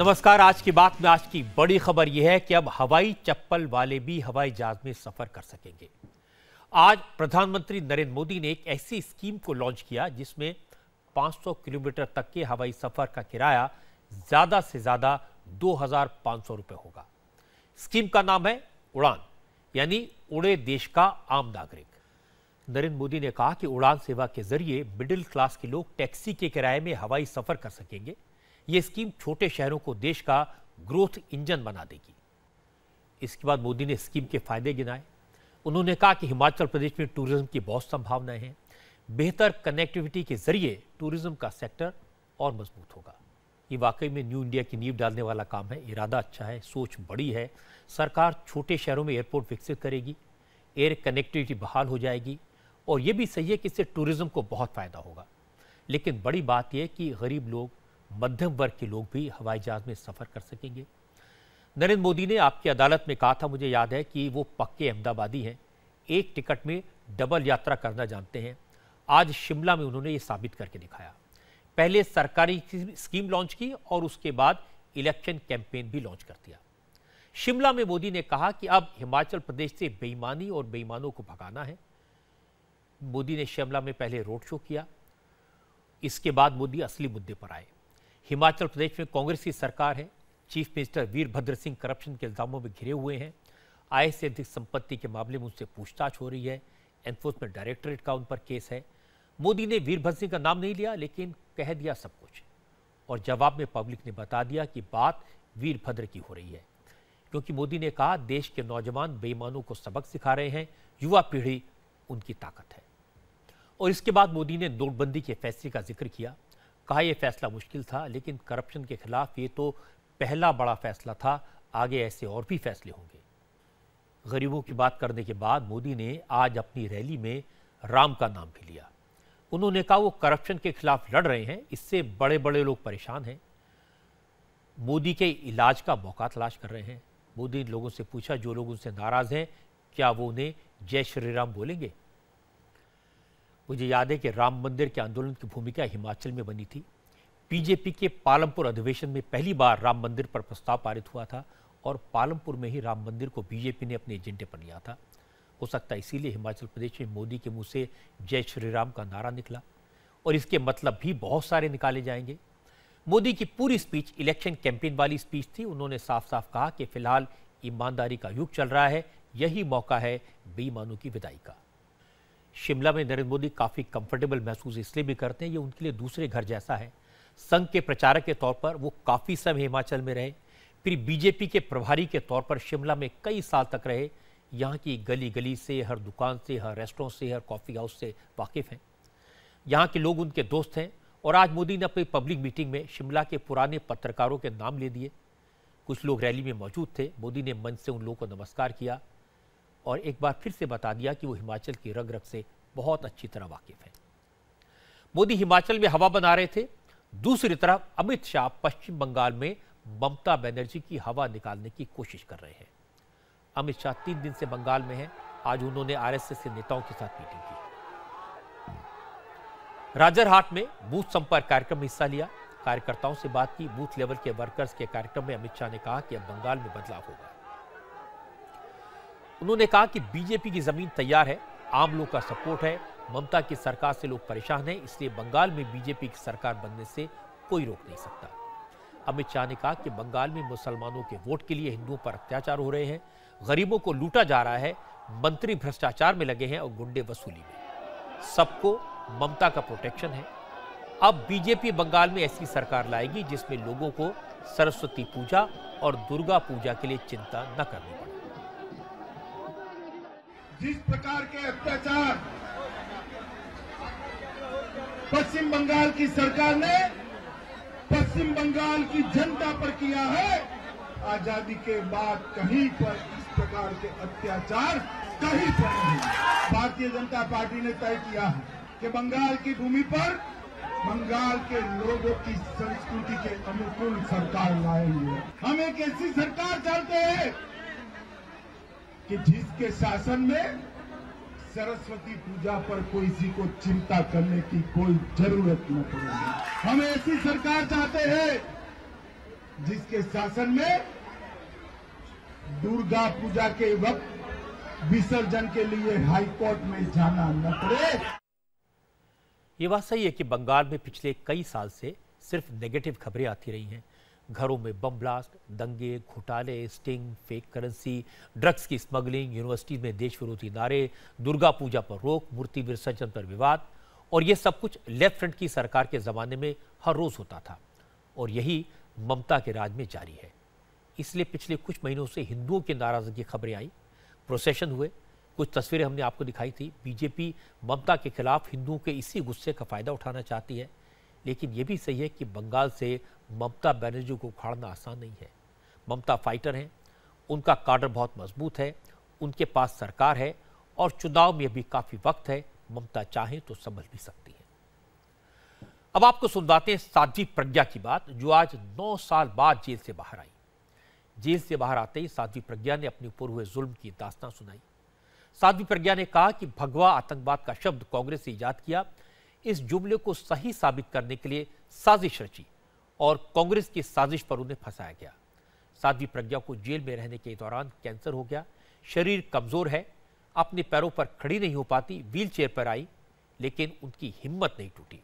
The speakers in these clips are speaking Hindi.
नमस्कार। आज की बात में आज की बड़ी खबर यह है कि अब हवाई चप्पल वाले भी हवाई जहाज में सफर कर सकेंगे। आज प्रधानमंत्री नरेंद्र मोदी ने एक ऐसी स्कीम को लॉन्च किया जिसमें 500 किलोमीटर तक के हवाई सफर का किराया ज्यादा से ज्यादा 2,500 रुपए होगा। स्कीम का नाम है उड़ान, यानी उड़े देश का आम नागरिक। नरेंद्र मोदी ने कहा कि उड़ान सेवा के जरिए मिडिल क्लास के लोग टैक्सी के किराए में हवाई सफर कर सकेंगे। यह स्कीम छोटे शहरों को देश का ग्रोथ इंजन बना देगी। इसके बाद मोदी ने स्कीम के फायदे गिनाए। उन्होंने कहा कि हिमाचल प्रदेश में टूरिज्म की बहुत संभावनाएं हैं। बेहतर कनेक्टिविटी के जरिए टूरिज्म का सेक्टर और मजबूत होगा। ये वाकई में न्यू इंडिया की नींव डालने वाला काम है। इरादा अच्छा है, सोच बड़ी है। सरकार छोटे शहरों में एयरपोर्ट विकसित करेगी, एयर कनेक्टिविटी बहाल हो जाएगी और ये भी सही है कि इससे टूरिज्म को बहुत फायदा होगा। लेकिन बड़ी बात यह कि गरीब लोग, मध्यम वर्ग के लोग भी हवाई जहाज में सफर कर सकेंगे। नरेंद्र मोदी ने आपकी अदालत में कहा था, मुझे याद है, कि वो पक्के अहमदाबादी हैं, एक टिकट में डबल यात्रा करना जानते हैं। आज शिमला में उन्होंने ये साबित करके दिखाया। पहले सरकारी स्कीम लॉन्च की और उसके बाद इलेक्शन कैंपेन भी लॉन्च कर दिया। शिमला में मोदी ने कहा कि अब हिमाचल प्रदेश से बेईमानी और बेईमानों को भगाना है। मोदी ने शिमला में पहले रोड शो किया। इसके बाद मोदी असली मुद्दे पर आए। हिमाचल प्रदेश में कांग्रेस की सरकार है। Chief minister Virbhadra Singh corruption के इल्जामों में घिरे हुए हैं। आय से अधिक संपत्ति के मामले में उनसे पूछताछ हो रही है। एनफोर्समेंट डायरेक्टरेट का उन पर केस है। मोदी ने वीरभद्र सिंह का नाम नहीं लिया, लेकिन कह दिया सब कुछ। और जवाब में पब्लिक ने बता दिया कि बात वीरभद्र की हो रही है, क्योंकि मोदी ने कहा देश के नौजवान बेईमानों को सबक सिखा रहे हैं, युवा पीढ़ी उनकी ताकत है। और इसके बाद मोदी ने नोटबंदी के फैसले का जिक्र किया। कहा यह फैसला मुश्किल था, लेकिन करप्शन के खिलाफ ये तो पहला बड़ा फैसला था, आगे ऐसे और भी फैसले होंगे। गरीबों की बात करने के बाद मोदी ने आज अपनी रैली में राम का नाम भी लिया। उन्होंने कहा वो करप्शन के खिलाफ लड़ रहे हैं, इससे बड़े बड़े लोग परेशान हैं। मोदी के इलाज का मौका तलाश कर रहे हैं। मोदी ने लोगों से पूछा, जो लोग उनसे नाराज हैं, क्या वो उन्हें जय श्री राम बोलेंगे? मुझे याद है कि राम मंदिर के आंदोलन की भूमिका हिमाचल में बनी थी। बीजेपी के पालमपुर अधिवेशन में पहली बार राम मंदिर पर प्रस्ताव पारित हुआ था और पालमपुर में ही राम मंदिर को बीजेपी ने अपने एजेंडे पर लिया था। हो सकता है इसीलिए हिमाचल प्रदेश में मोदी के मुंह से जय श्री राम का नारा निकला और इसके मतलब भी बहुत सारे निकाले जाएंगे। मोदी की पूरी स्पीच इलेक्शन कैंपेन वाली स्पीच थी। उन्होंने साफ साफ कहा कि फिलहाल ईमानदारी का युग चल रहा है, यही मौका है बेईमानों की विदाई का। शिमला में नरेंद्र मोदी काफी कंफर्टेबल महसूस इसलिए भी करते हैं, ये उनके लिए दूसरे घर जैसा है। संघ के प्रचारक के तौर पर वो काफी समय हिमाचल में रहे, फिर बीजेपी के प्रभारी के तौर पर शिमला में कई साल तक रहे। यहाँ की गली गली से, हर दुकान से, हर रेस्टोरेंट से, हर कॉफी हाउस से वाकिफ हैं। यहाँ के लोग उनके दोस्त हैं। और आज मोदी ने अपनी पब्लिक मीटिंग में शिमला के पुराने पत्रकारों के नाम ले दिए। कुछ लोग रैली में मौजूद थे। मोदी ने मंच से उन लोगों को नमस्कार किया और एक बार फिर से बता दिया कि वो हिमाचल की रग रग से बहुत अच्छी तरह वाकिफ है। मोदी हिमाचल में हवा बना रहे थे। दूसरी तरफ अमित शाह पश्चिम बंगाल में ममता बनर्जी की हवा निकालने की कोशिश कर रहे हैं। अमित शाह 3 दिन से बंगाल में हैं। आज उन्होंने आरएसएस के नेताओं के साथ मीटिंग की। राजरहाट में बूथ संपर्क कार्यक्रम में हिस्सा लिया, कार्यकर्ताओं से बात की। बूथ लेवल के वर्कर्स के कार्यक्रम में अमित शाह ने कहा कि अब बंगाल में बदलाव होगा। उन्होंने कहा कि बीजेपी की जमीन तैयार है, आम लोग का सपोर्ट है, ममता की सरकार से लोग परेशान हैं, इसलिए बंगाल में बीजेपी की सरकार बनने से कोई रोक नहीं सकता। अमित शाह ने कहा कि बंगाल में मुसलमानों के वोट के लिए हिंदुओं पर अत्याचार हो रहे हैं, गरीबों को लूटा जा रहा है, मंत्री भ्रष्टाचार में लगे हैं और गुंडे वसूली में। सबको ममता का प्रोटेक्शन है। अब बीजेपी बंगाल में ऐसी सरकार लाएगी जिसमें लोगों को सरस्वती पूजा और दुर्गा पूजा के लिए चिंता न करनी पड़े। जिस प्रकार के अत्याचार पश्चिम बंगाल की सरकार ने पश्चिम बंगाल की जनता पर किया है, आजादी के बाद कहीं पर इस प्रकार के अत्याचार कहीं पर नहीं। भारतीय जनता पार्टी ने तय किया है कि बंगाल की भूमि पर बंगाल के लोगों की संस्कृति के अनुकूल सरकार लाएंगे। हम एक ऐसी सरकार चाहते हैं कि जिसके शासन में सरस्वती पूजा पर किसी को चिंता करने की कोई जरूरत न पड़ेगी। हम ऐसी सरकार चाहते हैं जिसके शासन में दुर्गा पूजा के वक्त विसर्जन के लिए हाईकोर्ट में जाना न पड़े। ये बात सही है कि बंगाल में पिछले कई साल से सिर्फ नेगेटिव खबरें आती रही हैं। घरों में बम ब्लास्ट, दंगे, घोटाले, स्टिंग, फेक करेंसी, ड्रग्स की स्मगलिंग, यूनिवर्सिटी में देश विरोधी नारे, दुर्गा पूजा पर रोक, मूर्ति विसर्जन पर विवाद, और ये सब कुछ लेफ्ट फ्रंट की सरकार के जमाने में हर रोज होता था और यही ममता के राज में जारी है। इसलिए पिछले कुछ महीनों से हिंदुओं की नाराजगी की खबरें आई, प्रोसेशन हुए, कुछ तस्वीरें हमने आपको दिखाई थी। बीजेपी ममता के खिलाफ हिंदुओं के इसी गुस्से का फायदा उठाना चाहती है, लेकिन यह भी सही है कि बंगाल से ममता बनर्जी को उखाड़ना आसान नहीं है। ममता फाइटर हैं, उनका काडर बहुत मजबूत है, उनके पास सरकार है और चुनाव में भी काफी वक्त है। ममता चाहे तो संभल भी सकती है। अब आपको सुनवाते हैं साध्वी प्रज्ञा की बात, जो आज 9 साल बाद जेल से बाहर आई। जेल से बाहर आते ही साध्वी प्रज्ञा ने अपने ऊपर हुए जुल्म की दास्तान सुनाई। साध्वी प्रज्ञा ने कहा कि भगवा आतंकवाद का शब्द कांग्रेस ने इजाद किया, इस जुमले को सही साबित करने के लिए साजिश रची और कांग्रेस की साजिश पर उन्हें फंसाया गया। साध्वी प्रज्ञा को जेल में रहने के दौरान कैंसर हो गया, शरीर कमजोर है, अपने पैरों पर खड़ी नहीं हो पाती, व्हील चेयर पर आई, लेकिन उनकी हिम्मत नहीं टूटी।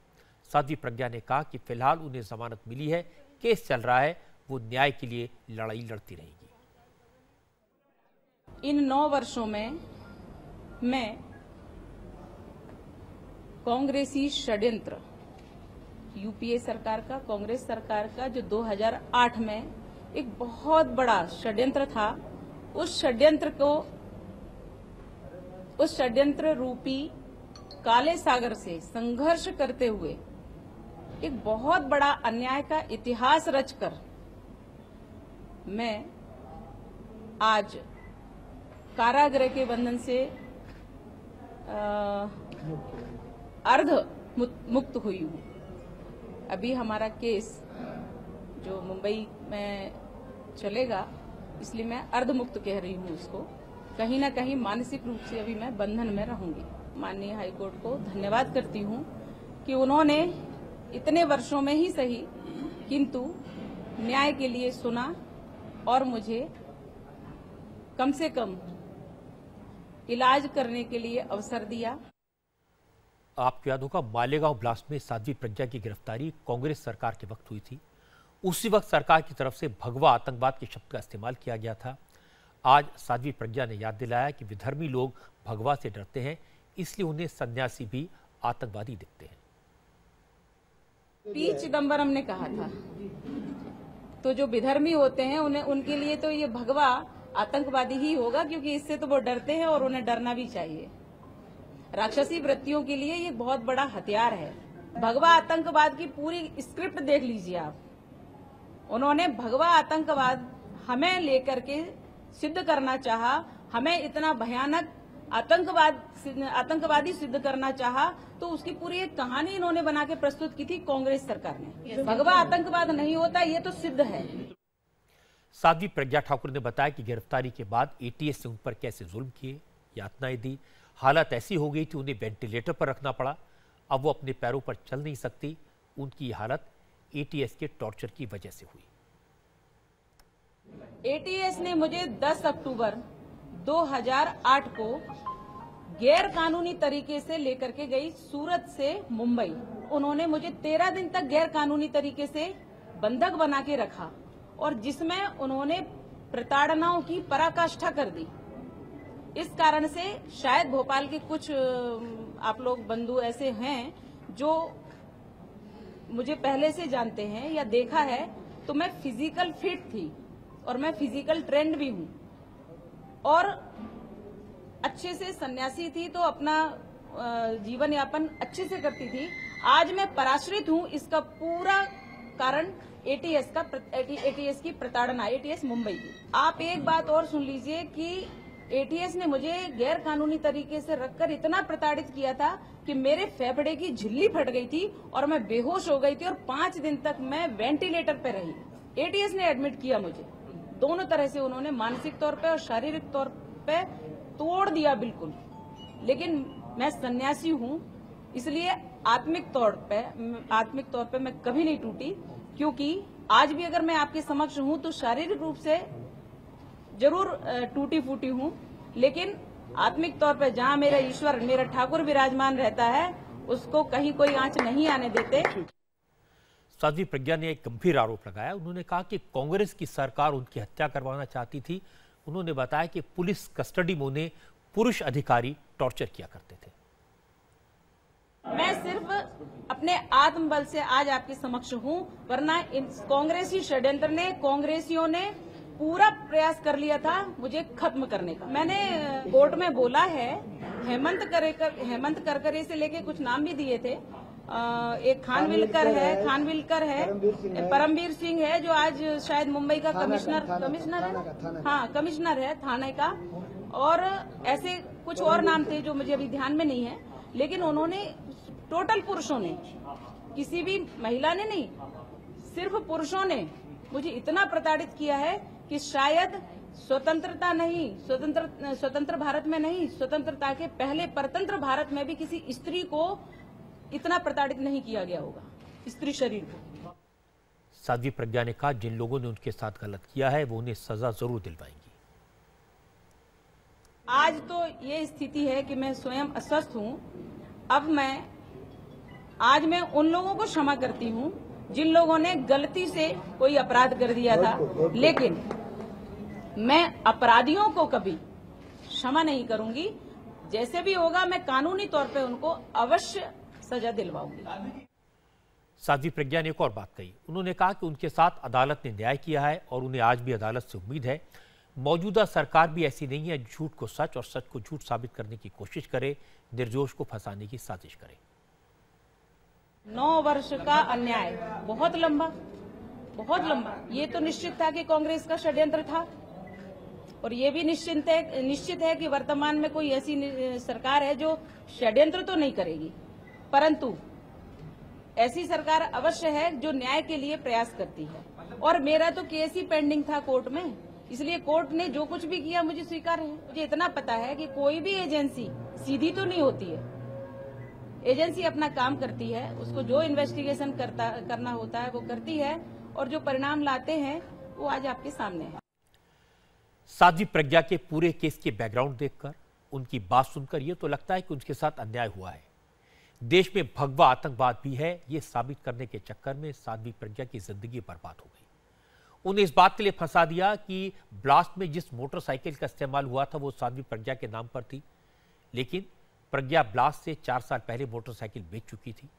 साध्वी प्रज्ञा ने कहा कि फिलहाल उन्हें जमानत मिली है, केस चल रहा है, वो न्याय के लिए लड़ाई लड़ती रहेगी। इन 9 वर्षों में मैं कांग्रेसी षड्यंत्र, यूपीए सरकार का, कांग्रेस सरकार का, जो 2008 में एक बहुत बड़ा षड्यंत्र था, उस षड्यंत्र रूपी काले सागर से संघर्ष करते हुए एक बहुत बड़ा अन्याय का इतिहास रचकर मैं आज कारागृह के बंधन से अर्ध मुक्त हुई हूँ। अभी हमारा केस जो मुंबई में चलेगा, इसलिए मैं अर्ध मुक्त कह रही हूँ उसको। कहीं ना कहीं मानसिक रूप से अभी मैं बंधन में रहूंगी। माननीय हाईकोर्ट को धन्यवाद करती हूँ कि उन्होंने इतने वर्षों में ही सही किंतु न्याय के लिए सुना और मुझे कम से कम इलाज करने के लिए अवसर दिया। आपको याद होगा, मालेगांव ब्लास्ट में साध्वी प्रज्ञा की गिरफ्तारी कांग्रेस सरकार के वक्त हुई थी। उसी वक्त सरकार की तरफ से भगवा आतंकवाद के शब्द का इस्तेमाल किया गया था। आज साध्वी प्रज्ञा ने याद दिलाया कि विधर्मी लोग भगवा से डरते हैं, इसलिए उन्हें सन्यासी भी आतंकवादी दिखते हैं। पी चिदम्बरम ने कहा था, तो जो विधर्मी होते हैं उनके लिए तो ये भगवा आतंकवादी ही होगा, क्योंकि इससे तो वो डरते हैं और उन्हें डरना भी चाहिए। राक्षसी वृत्तियों के लिए ये बहुत बड़ा हथियार है। भगवा आतंकवाद की पूरी स्क्रिप्ट देख लीजिए आप। उन्होंने भगवा आतंकवाद हमें लेकर के सिद्ध करना चाहा, हमें इतना भयानक आतंकवादी सिद्ध करना चाहा, तो उसकी पूरी एक कहानी इन्होंने बना के प्रस्तुत की थी कांग्रेस सरकार ने। भगवा आतंकवाद नहीं होता, ये तो सिद्ध है। साध्वी प्रज्ञा ठाकुर ने बताया कि गिरफ्तारी के बाद एटीएस ने उन पर कैसे जुल्म किए, यातनाएं दी, हालत ऐसी हो गई कि उन्हें वेंटिलेटर पर रखना पड़ा। अब वो अपने पैरों पर चल नहीं सकती। उनकी हालत एटीएस के टॉर्चर की वजह से हुई। एटीएस ने मुझे 10 अक्टूबर 2008 को गैर कानूनी तरीके से लेकर के गई सूरत से मुंबई। उन्होंने मुझे 13 दिन तक गैर कानूनी तरीके से बंधक बना के रखा और जिसमें उन्होंने प्रताड़नाओं की पराकाष्ठा कर दी। इस कारण से शायद भोपाल के कुछ आप लोग बंधु ऐसे हैं जो मुझे पहले से जानते हैं या देखा है, तो मैं फिजिकल फिट थी और मैं फिजिकल ट्रेंड भी हूँ और अच्छे से सन्यासी थी, तो अपना जीवन यापन अच्छे से करती थी। आज मैं पराश्रित हूँ, इसका पूरा कारण एटीएस की प्रताड़ना, एटीएस मुंबई की। आप एक बात और सुन लीजिए कि एटीएस ने मुझे गैर कानूनी तरीके से रखकर इतना प्रताड़ित किया था कि मेरे फेफड़े की झिल्ली फट गई थी और मैं बेहोश हो गई थी और 5 दिन तक मैं वेंटिलेटर पे रही। एटीएस ने एडमिट किया मुझे। दोनों तरह से उन्होंने मानसिक तौर पे और शारीरिक तौर पे तोड़ दिया बिल्कुल। लेकिन मैं सन्यासी हूँ, इसलिए आत्मिक तौर पे मैं कभी नहीं टूटी, क्योंकि आज भी अगर मैं आपके समक्ष हूं तो शारीरिक रूप से जरूर टूटी फूटी हूं, लेकिन आत्मिक तौर पर जहां मेरा ईश्वर, मेरा ठाकुर विराजमान रहता है, उसको कहीं कोई आंच नहीं आने देते। साध्वी प्रज्ञा ने एक गंभीर आरोप लगाया। उन्होंने कहा कि कांग्रेस की सरकार उनकी हत्या करवाना चाहती थी। उन्होंने बताया कि पुलिस कस्टडी में उन्हें पुरुष अधिकारी टॉर्चर किया करते थे। मैं सिर्फ अपने आत्मबल से आज आपके समक्ष हूं, वरना कांग्रेसी षड्यंत्र ने, कांग्रेसियों ने पूरा प्रयास कर लिया था मुझे खत्म करने का। मैंने कोर्ट में बोला है, हेमंत करकरे से लेके कुछ नाम भी दिए थे। एक खानविलकर है, परमवीर सिंह है जो आज शायद मुंबई का कमिश्नर है थाने का, और ऐसे कुछ और नाम थे जो मुझे अभी ध्यान में नहीं है। लेकिन उन्होंने टोटल पुरुषों ने, किसी भी महिला ने नहीं, सिर्फ पुरुषों ने मुझे इतना प्रताड़ित किया है कि शायद स्वतंत्रता नहीं, स्वतंत्र भारत में नहीं, स्वतंत्रता के पहले परतंत्र भारत में भी किसी स्त्री को इतना प्रताड़ित नहीं किया गया होगा, स्त्री शरीर को। साध्वी प्रज्ञा ने कहा जिन लोगों ने उनके साथ गलत किया है वो उन्हें सजा जरूर दिलवाएंगी। आज तो ये स्थिति है कि मैं स्वयं अस्वस्थ हूं। अब आज मैं उन लोगों को क्षमा करती हूं जिन लोगों ने गलती से कोई अपराध कर दिया था, लेकिन मैं अपराधियों को कभी क्षमा नहीं करूंगी। जैसे भी होगा मैं कानूनी तौर पे उनको अवश्य सजा दिलवाऊंगी। साध्वी प्रज्ञा ने एक और बात कही। उन्होंने कहा कि उनके साथ अदालत ने न्याय किया है और उन्हें आज भी अदालत से उम्मीद है। मौजूदा सरकार भी ऐसी नहीं है झूठ को सच और सच को झूठ साबित करने की कोशिश करे, निर्दोष को फंसाने की साजिश करे। 9 वर्ष का अन्याय बहुत लंबा, ये तो निश्चित था कि कांग्रेस का षड्यंत्र था, और ये भी निश्चित है कि वर्तमान में कोई ऐसी सरकार है जो षड्यंत्र तो नहीं करेगी, परंतु ऐसी सरकार अवश्य है जो न्याय के लिए प्रयास करती है। और मेरा तो केस ही पेंडिंग था कोर्ट में, इसलिए कोर्ट ने जो कुछ भी किया मुझे स्वीकार है। मुझे इतना पता है कि कोई भी एजेंसी सीधी तो नहीं होती है, एजेंसी अपना काम करती है, उसको जो इन्वेस्टिगेशन करना होता है वो करती है, और जो परिणाम लाते हैं वो आज आपके सामने है। साध्वी प्रज्ञा के पूरे केस के बैकग्राउंड देखकर, उनकी बात सुनकर ये तो लगता है कि उनके साथ अन्याय हुआ है। देश में भगवा आतंकवाद भी है, ये साबित करने के चक्कर में साध्वी प्रज्ञा की जिंदगी बर्बाद हो गई। उन्हें इस बात के लिए फंसा दिया कि ब्लास्ट में जिस मोटरसाइकिल का इस्तेमाल हुआ था वो साध्वी प्रज्ञा के नाम पर थी, लेकिन प्रज्ञा ब्लास्ट से 4 साल पहले मोटरसाइकिल बेच चुकी थी।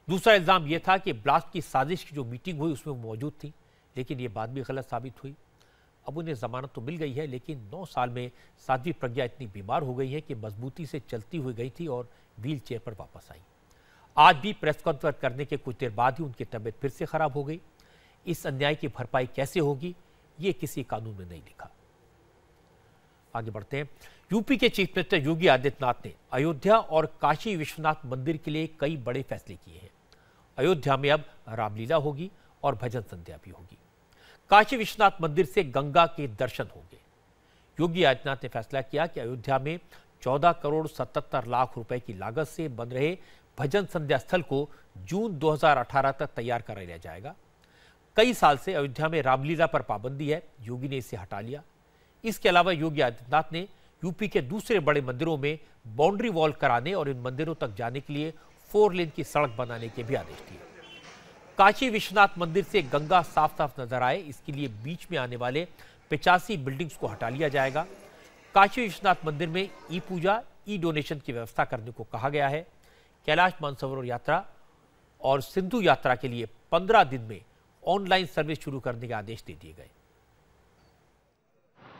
दूसरा इल्जाम यह था कि ब्लास्ट की साजिश की जो मीटिंग हुई उसमें वो मौजूद थी, लेकिन ये बात भी गलत साबित हुई। अब उन्हें जमानत तो मिल गई है, लेकिन 9 साल में साध्वी प्रज्ञा इतनी बीमार हो गई है कि मजबूती से चलती हुई गई थी और व्हील चेयर पर वापस आई। आज भी प्रेस कॉन्फ्रेंस करने के कुछ देर बाद ही उनकी तबीयत फिर से खराब हो गई। इस अन्याय की भरपाई कैसे होगी ये किसी कानून में नहीं लिखा। आगे बढ़ते हैं। यूपी के चीफ मिनिस्टर योगी आदित्यनाथ ने अयोध्या और काशी विश्वनाथ मंदिर के लिए कई बड़े फैसले किए हैं। अयोध्या में अब रामलीला होगी और भजन संध्या भी होगी। काशी विश्वनाथ मंदिर से गंगा के दर्शन होंगे। योगी आदित्यनाथ ने फैसला किया कि अयोध्या में 14 करोड़ 77 लाख रुपए की लागत से बन रहे भजन संध्या स्थल को जून 2018 तक तैयार करा लिया जाएगा। कई साल से अयोध्या में रामलीला पर पाबंदी है, योगी ने इसे हटा लिया। इसके अलावा योगी आदित्यनाथ ने यूपी के दूसरे बड़े मंदिरों में बाउंड्री वॉल कराने और इन मंदिरों तक जाने के लिए 4 लेन की सड़क बनाने के भी आदेश दिए। काशी विश्वनाथ मंदिर से गंगा साफ साफ नजर आए, इसके लिए बीच में आने वाले 85 बिल्डिंग्स को हटा लिया जाएगा। काशी विश्वनाथ मंदिर में ई पूजा, ई डोनेशन की व्यवस्था करने को कहा गया है। कैलाश मानसरोवर यात्रा और सिंधु यात्रा के लिए 15 दिन में ऑनलाइन सर्विस शुरू करने के आदेश दे दिए गए।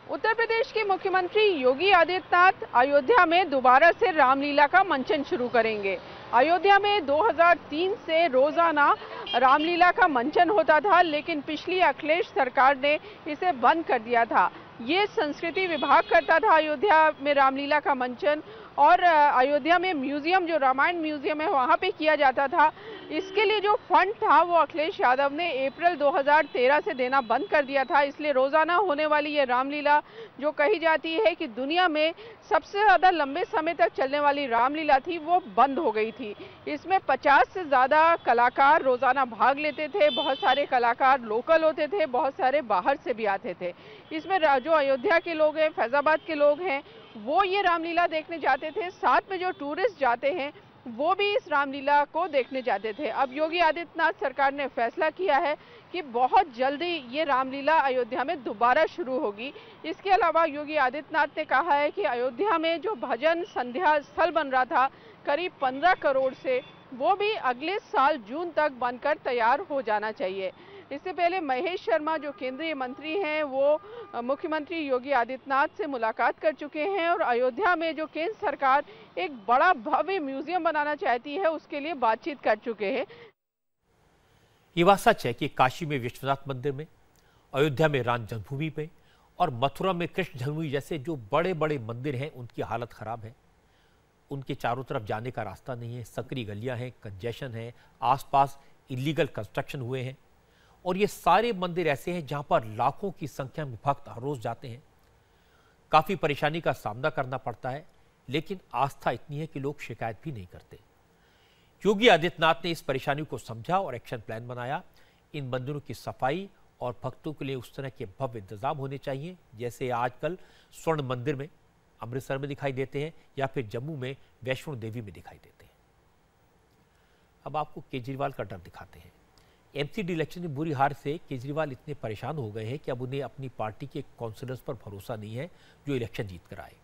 उत्तर प्रदेश के मुख्यमंत्री योगी आदित्यनाथ अयोध्या में दोबारा से रामलीला का मंचन शुरू करेंगे। अयोध्या में 2003 से रोजाना रामलीला का मंचन होता था, लेकिन पिछली अखिलेश सरकार ने इसे बंद कर दिया था। ये संस्कृति विभाग करता था अयोध्या में रामलीला का मंचन, और अयोध्या में म्यूजियम, जो रामायण म्यूजियम है, वहाँ पे किया जाता था। इसके लिए जो फंड था वो अखिलेश यादव ने अप्रैल 2013 से देना बंद कर दिया था। इसलिए रोज़ाना होने वाली ये रामलीला जो कही जाती है कि दुनिया में सबसे ज़्यादा लंबे समय तक चलने वाली रामलीला थी, वो बंद हो गई थी। इसमें 50 से ज़्यादा कलाकार रोज़ाना भाग लेते थे। बहुत सारे कलाकार लोकल होते थे, बहुत सारे बाहर से भी आते थे। इसमें जो अयोध्या के लोग हैं, फैज़ाबाद के लोग हैं, वो ये रामलीला देखने जाते थे। साथ में जो टूरिस्ट जाते हैं वो भी इस रामलीला को देखने जाते थे। अब योगी आदित्यनाथ सरकार ने फैसला किया है कि बहुत जल्दी ये रामलीला अयोध्या में दोबारा शुरू होगी। इसके अलावा योगी आदित्यनाथ ने कहा है कि अयोध्या में जो भजन संध्या स्थल बन रहा था करीब 15 करोड़ से, वो भी अगले साल जून तक बनकर तैयार हो जाना चाहिए। इससे पहले महेश शर्मा जो केंद्रीय मंत्री हैं, वो मुख्यमंत्री योगी आदित्यनाथ से मुलाकात कर चुके हैं और अयोध्या में जो केंद्र सरकार एक बड़ा भव्य म्यूजियम बनाना चाहती है, उसके लिए बातचीत कर चुके हैं। ये बात सच है कि काशी में विश्वनाथ मंदिर में, अयोध्या में राम जन्मभूमि में और मथुरा में कृष्ण जन्मभूमि जैसे जो बड़े बड़े मंदिर हैं, उनकी हालत खराब है। उनके चारों तरफ जाने का रास्ता नहीं है, सकरी गलियां हैं, कंजेशन है, आसपास इलीगल कंस्ट्रक्शन हुए हैं और ये सारे मंदिर ऐसे हैं जहां पर लाखों की संख्या में भक्त हर रोज जाते हैं। काफी परेशानी का सामना करना पड़ता है, लेकिन आस्था इतनी है कि लोग शिकायत भी नहीं करते। योगी आदित्यनाथ ने इस परेशानी को समझा और एक्शन प्लान बनाया। इन मंदिरों की सफाई और भक्तों के लिए उस तरह के भव्य इंतजाम होने चाहिए जैसे आजकल स्वर्ण मंदिर में अमृतसर में दिखाई देते हैं या फिर जम्मू में वैष्णो देवी में दिखाई देते हैं। अब आपको केजरीवाल का डर दिखाते हैं। एमसीडी इलेक्शन में बुरी हार से केजरीवाल इतने परेशान हो गए हैं कि अब उन्हें अपनी पार्टी के काउंसिलर्स पर भरोसा नहीं है जो इलेक्शन जीत कर आए।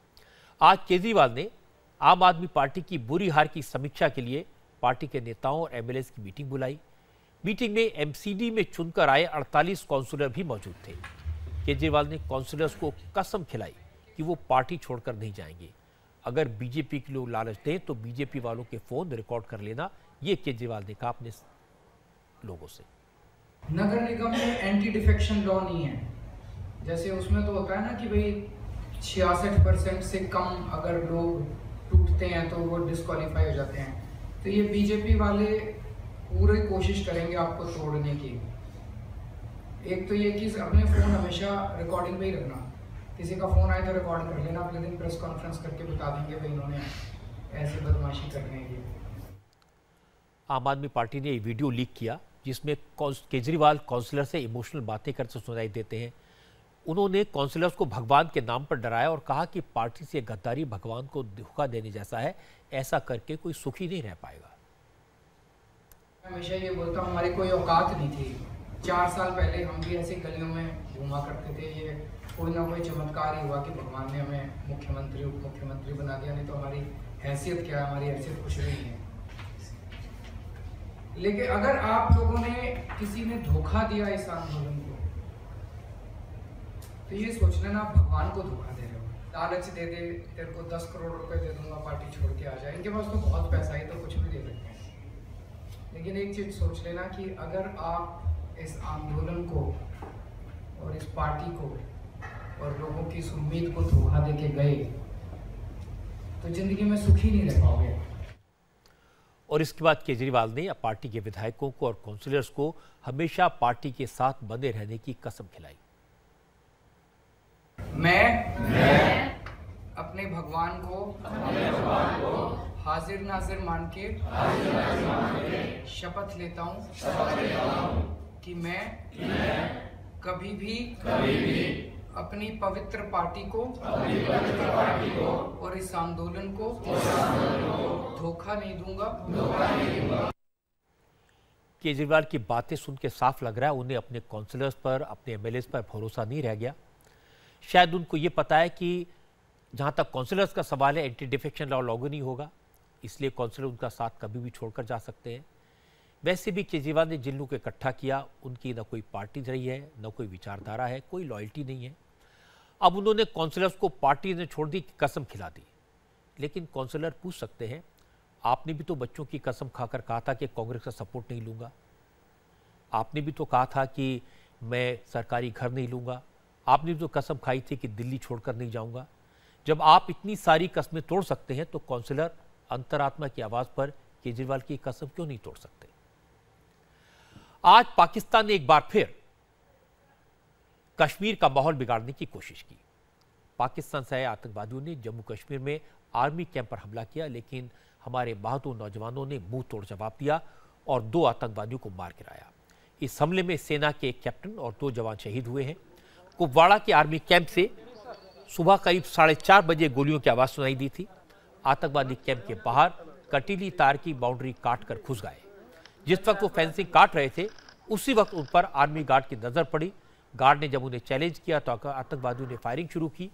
आज केजरीवाल ने आम आदमी पार्टी की बुरी हार की समीक्षा के लिए पार्टी के नेताओं और एमएलएस की मीटिंग बुलाई। मीटिंग में एमसीडी में चुनकर आए 48 काउंसिलर भी मौजूद थे। केजरीवाल ने काउंसिलर्स को कसम खिलाई कि वो पार्टी छोड़कर नहीं जाएंगे। अगर बीजेपी के लोग लालच दें तो बीजेपी वालों के फोन रिकॉर्ड कर लेना, ये केजरीवाल ने कहा अपने लोगों से। नगर निगम में एंटी डिफेक्शन लॉ नहीं है। जैसे उसमें तो होता है ना कि भाई 66% से कम अगर लोग टूटते हैं तो वो डिस्क्वालीफाई हो जाते हैं। तो ये बीजेपी वाले पूरी कोशिश करेंगे आपको तोड़ने की। एक तो ये कि अपने फोन हमेशा रिकॉर्डिंग पे ही रखना। किसी का फोन आए तो रिकॉर्ड कर लेना, अगले दिन प्रेस कॉन्फ्रेंस करके बता देंगे भाई इन्होंने ऐसे बदमाशी करनी है। आम आदमी पार्टी ने ये वीडियो लीक किया जिसमें केजरीवाल काउंसलर से इमोशनल बातें करते सुनाई देते हैं। उन्होंने काउंसलर्स को भगवान के नाम पर डराया और कहा कि पार्टी से गद्दारी भगवान को धोखा देने जैसा है, ऐसा करके कोई सुखी नहीं रह पाएगा। हमेशा ये बोलता हूँ हमारी कोई औकात नहीं थी। 4 साल पहले हम भी ऐसी गलियों में घूमा करते थे। ये कोई ना कोई चमत्कार ही हुआ कि भगवान ने हमें मुख्यमंत्री उप मुख्यमंत्री बना दिया, नहीं तो हमारी हैसियत क्या है, हमारी हैसियत कुछ नहीं है। लेकिन अगर आप लोगों ने किसी ने धोखा दिया इस आंदोलन को, तो ये सोच लेना आप भगवान को धोखा दे रहे हो। लालच दे दे, तेरे को 10 करोड़ रुपए दे दूंगा, पार्टी छोड़ के आ जाए। इनके पास तो बहुत पैसा है, तो कुछ भी दे सकते हैं। लेकिन एक चीज सोच लेना कि अगर आप इस आंदोलन को और इस पार्टी को और लोगों की इस उम्मीद को धोखा दे के गए तो जिंदगी में सुखी नहीं रह पाओगे। और इसके बाद केजरीवाल ने पार्टी के विधायकों को और काउंसिलर्स को हमेशा पार्टी के साथ बने रहने की कसम खिलाई। मैं अपने भगवान को हाजिर नाजिर मान के शपथ लेता हूँ कि मैं कभी भी अपनी पवित्र पार्टी को और इस आंदोलन को धोखा नहीं दूंगा। केजरीवाल की बातें सुन के साफ लग रहा है उन्हें अपने काउंसिलर्स पर, अपने एमएलएस पर भरोसा नहीं रह गया। शायद उनको ये पता है कि जहां तक काउंसिलर्स का सवाल है, एंटी डिफेक्शन लॉ लागू नहीं होगा, इसलिए काउंसिलर उनका साथ कभी भी छोड़कर जा सकते हैं। वैसे भी केजरीवाल ने जिन लोगों को इकट्ठा किया उनकी न कोई पार्टी रही है, न कोई विचारधारा है, कोई लॉयल्टी नहीं है। अब उन्होंने काउंसिलर्स को पार्टी ने छोड़ दी, कसम खिला दी। लेकिन काउंसिलर पूछ सकते हैं, आपने भी तो बच्चों की कसम खाकर कहा था कि कांग्रेस का सपोर्ट नहीं लूंगा, आपने भी तो कहा था कि मैं सरकारी घर नहीं लूंगा, आपने भी तो कसम खाई थी कि दिल्ली छोड़कर नहीं जाऊंगा। जब आप इतनी सारी कस्में तोड़ सकते हैं तो काउंसिलर अंतरात्मा की आवाज पर केजरीवाल की कसम क्यों नहीं तोड़ सकते? आज पाकिस्तान ने एक बार फिर कश्मीर का माहौल बिगाड़ने की कोशिश की। पाकिस्तान से आए आतंकवादियों ने जम्मू कश्मीर में आर्मी कैंप पर हमला किया, लेकिन हमारे बहादुर नौजवानों ने मुंह तोड़ जवाब दिया और 2 आतंकवादियों को मार गिराया। इस हमले में सेना के एक कैप्टन और 2 जवान शहीद हुए हैं। कुपवाड़ा के आर्मी कैंप से सुबह करीब 4:30 बजे गोलियों की आवाज सुनाई दी थी। आतंकवादी कैंप के बाहर कटीली तार की बाउंड्री काटकर घुस गए। जिस वक्त वो फेंसिंग काट रहे थे उसी वक्त उन पर आर्मी गार्ड की नजर पड़ी। गार्ड ने जब उन्हें चैलेंज किया तो आतंकवादियों ने फायरिंग शुरू की।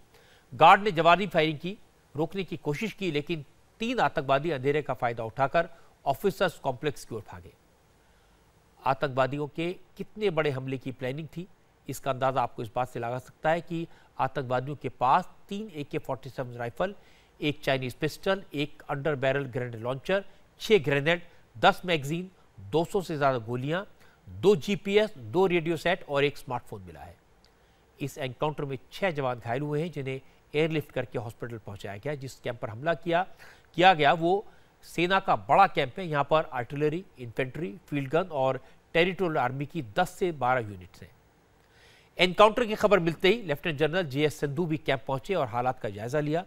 गार्ड ने जवाबी फायरिंग की, रोकने की कोशिश की, लेकिन 3 आतंकवादी अंधेरे का फायदा उठाकर ऑफिसर्स कॉम्प्लेक्स की ओर भागे। आतंकवादियों के कितने बड़े हमले की प्लानिंग थी, इसका अंदाजा आपको इस बात से लगा सकता है कि आतंकवादियों के पास 3 AK-47 rifle, 1 Chinese pistol, 1 under barrel grenade launcher, 6 grenade, 10 magazine, 200 से ज्यादा गोलियां, 2 GPS, 2 रेडियो सेट और 1 स्मार्टफोन मिला है। इस एनकाउंटर में 6 जवान घायल हुए हैं, जिन्हें एयरलिफ्ट करके हॉस्पिटल पहुंचाया गया। जिस कैंप पर हमला किया गया वो सेना का बड़ा कैंप है। यहां पर आर्टिलरी, इन्फेंट्री, फील्ड गन और टेरिटोरियल आर्मी की 10 से 12 यूनिट्स हैं। एनकाउंटर की खबर मिलते ही लेफ्टिनेंट जनरल JS सिंधु भी कैंप पहुंचे और हालात का जायजा लिया।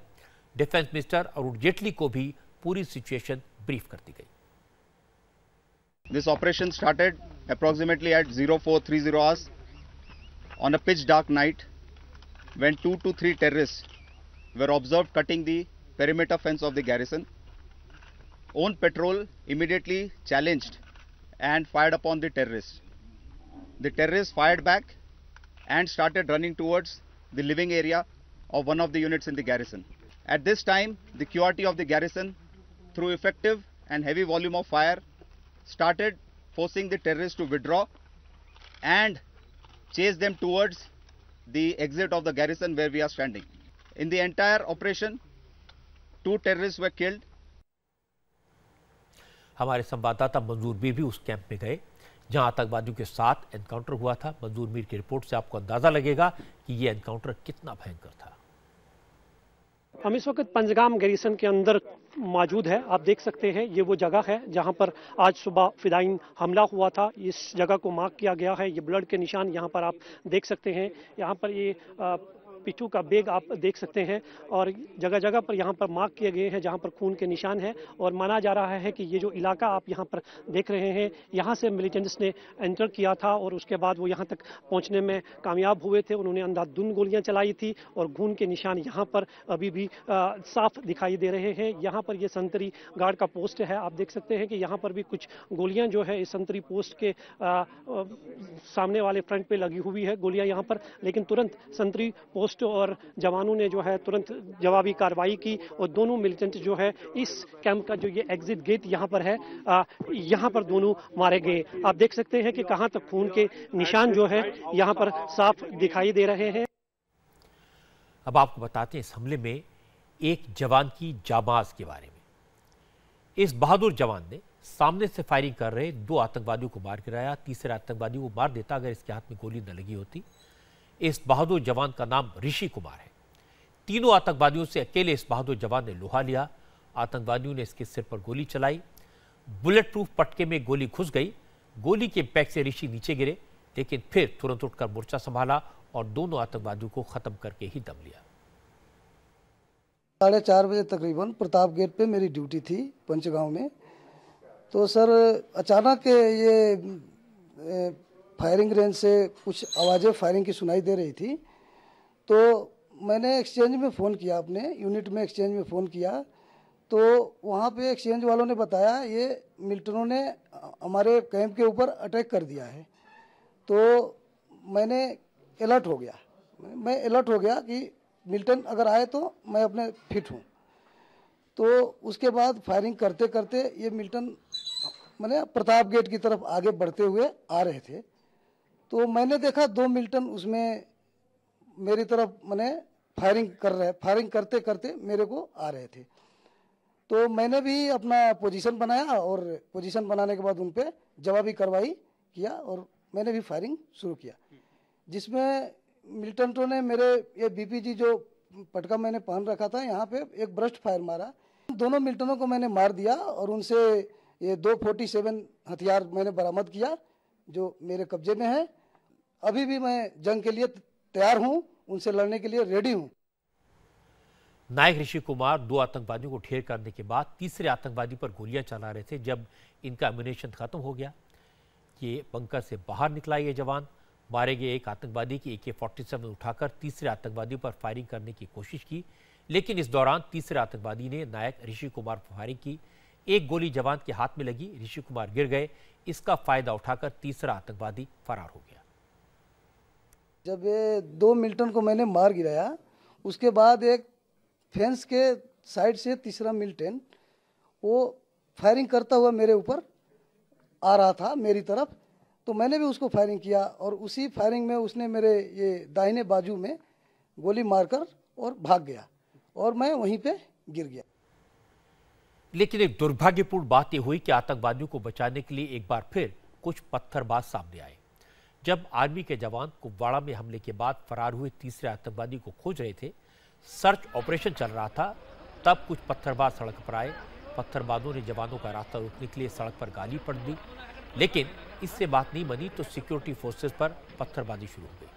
डिफेंस मिनिस्टर अरुण जेटली को भी पूरी सिचुएशन ब्रीफ कर दी गई। This operation started approximately at 0430 hours on a pitch dark night when 2 to 3 terrorists were observed cutting the perimeter fence of the garrison. Own patrol immediately challenged and fired upon the terrorists. The terrorists fired back and started running towards the living area of one of the units in the garrison. At this time, the QRT of the garrison, through effective and heavy volume of fire, started forcing the terrorists to withdraw and chase them towards the exit of the garrison where we are standing. In the entire operation, 2 terrorists were killed. हमारे संवाददाता मंजूर मीर भी उस कैंप में गए जहां आतंकवादियों के साथ एनकाउंटर हुआ था। मंजूर मीर की रिपोर्ट से आपको अंदाजा लगेगा कि यह एनकाउंटर कितना भयंकर था। हम इस वक्त पंजगाम गैरिसन के अंदर मौजूद है। आप देख सकते हैं ये वो जगह है जहां पर आज सुबह फिदाइन हमला हुआ था। इस जगह को मार्क किया गया है। ये ब्लड के निशान यहां पर आप देख सकते हैं। यहां पर ये पिट्ठू का बैग आप देख सकते हैं और जगह जगह पर यहाँ पर मार्क किए गए हैं जहाँ पर खून के निशान हैं। और माना जा रहा है कि ये जो इलाका आप यहाँ पर देख रहे हैं, यहाँ से मिलिटेंट्स ने एंटर किया था और उसके बाद वो यहाँ तक पहुँचने में कामयाब हुए थे। उन्होंने अंधाधुंध गोलियाँ चलाई थी और खून के निशान यहाँ पर अभी भी साफ दिखाई दे रहे हैं। यहाँ पर ये संतरी गार्ड का पोस्ट है। आप देख सकते हैं कि यहाँ पर भी कुछ गोलियाँ जो है इस संतरी पोस्ट के सामने वाले फ्रंट पे लगी हुई है गोलियाँ यहाँ पर, लेकिन तुरंत संतरी पोस्ट और जवानों ने जो है तुरंत जवाबी कार्रवाई की और दोनों मिलिटेंट जो है इस कैंप का जो ये एग्जिट गेट यहाँ पर है, यहाँ पर दोनों मारे गए। आप देख सकते हैं कि कहां तक खून के निशान जो है यहाँ पर साफ दिखाई दे रहे हैं। अब आपको बताते हैं इस हमले में एक जवान की जाबाज के बारे में। इस बहादुर जवान ने सामने से फायरिंग कर रहे 2 आतंकवादियों को मार गिराया। तीसरे आतंकवादी को मार देता अगर इसके हाथ में गोली न लगी होती। इस बहादुर जवान का नाम ऋषि कुमार है। तीनों आतंकवादियों से अकेले इस बहादुर जवान ने लोहा लिया। आतंकवादियों ने इसके सिर पर गोली चलाई। बुलेट प्रूफ पटके में गोली घुस गई। गोली के इम्पैक्ट से ऋषि नीचे गिरे, लेकिन फिर तुरंत उठकर मोर्चा संभाला और दोनों आतंकवादियों को खत्म करके ही दम लिया। 4:30 बजे तकरीबन प्रताप गेट पे मेरी ड्यूटी थी पंचगांव में। तो सर अचानक ये फायरिंग रेंज से कुछ आवाज़ें फायरिंग की सुनाई दे रही थी। तो मैंने एक्सचेंज में फ़ोन किया, अपने यूनिट में एक्सचेंज में फ़ोन किया। तो वहाँ पे एक्सचेंज वालों ने बताया ये मिलिटेंटों ने हमारे कैंप के ऊपर अटैक कर दिया है। तो मैंने अलर्ट हो गया, मैं अलर्ट हो गया कि मिलिटेंट अगर आए तो मैं अपने फिट हूँ। तो उसके बाद फायरिंग करते करते ये मिलिटेंट मैंने प्रताप गेट की तरफ आगे बढ़ते हुए आ रहे थे। तो मैंने देखा 2 मिलिटेंट उसमें मेरी तरफ मैंने फायरिंग करते करते मेरे को आ रहे थे। तो मैंने भी अपना पोजीशन बनाया और पोजीशन बनाने के बाद उन पे जवाबी कार्रवाई किया और मैंने भी फायरिंग शुरू किया, जिसमें मिलिटेंटों ने मेरे ये BPG जो पटका मैंने पहन रखा था यहाँ पे एक ब्रस्ट फायर मारा। दोनों मिलिटेंटों को मैंने मार दिया और उनसे ये 247 हथियार मैंने बरामद किया। जो मेरे कब्जे में है। अभी भी मैं जंग के लिए तैयार हूं, उनसे लड़ने के लिए रेडी हूं। नायक ऋषि कुमार 2 आतंकवादियों को ढेर करने के बाद तीसरे आतंकवादी पर गोलियां चला रहे थे जब इनका एम्यूनेशन खत्म हो गया। ये बंकर से बाहर निकला ये जवान मारे गए एक आतंकवादी की AK-47 उठाकर तीसरे आतंकवादी पर फायरिंग करने की कोशिश की, लेकिन इस दौरान तीसरे आतंकवादी ने नायक ऋषि कुमार पर फायरिंग की। एक गोली जवान के हाथ में लगी, ऋषि कुमार गिर गए। इसका फायदा उठाकर तीसरा आतंकवादी फरार हो गया। जब ये 2 मिलिटेंट को मैंने मार गिराया, उसके बाद एक फेंस के साइड से तीसरा मिलिटेंट वो फायरिंग करता हुआ मेरे ऊपर आ रहा था मेरी तरफ, तो मैंने भी उसको फायरिंग किया और उसी फायरिंग में उसने मेरे ये दाहिने बाजू में गोली मारकर और भाग गया और मैं वहीं पे गिर गया। लेकिन एक दुर्भाग्यपूर्ण बात यह हुई कि आतंकवादियों को बचाने के लिए एक बार फिर कुछ पत्थरबाज सामने आए। जब आर्मी के जवान कुपवाड़ा में हमले के बाद फरार हुए तीसरे आतंकवादी को खोज रहे थे, सर्च ऑपरेशन चल रहा था, तब कुछ पत्थरबाज सड़क पर आए। पत्थरबाजों ने जवानों का रास्ता रोकने के लिए सड़क पर गाली पड़ दी, लेकिन इससे बात नहीं बनी तो सिक्योरिटी फोर्सेस पर पत्थरबाजी शुरू हो गई।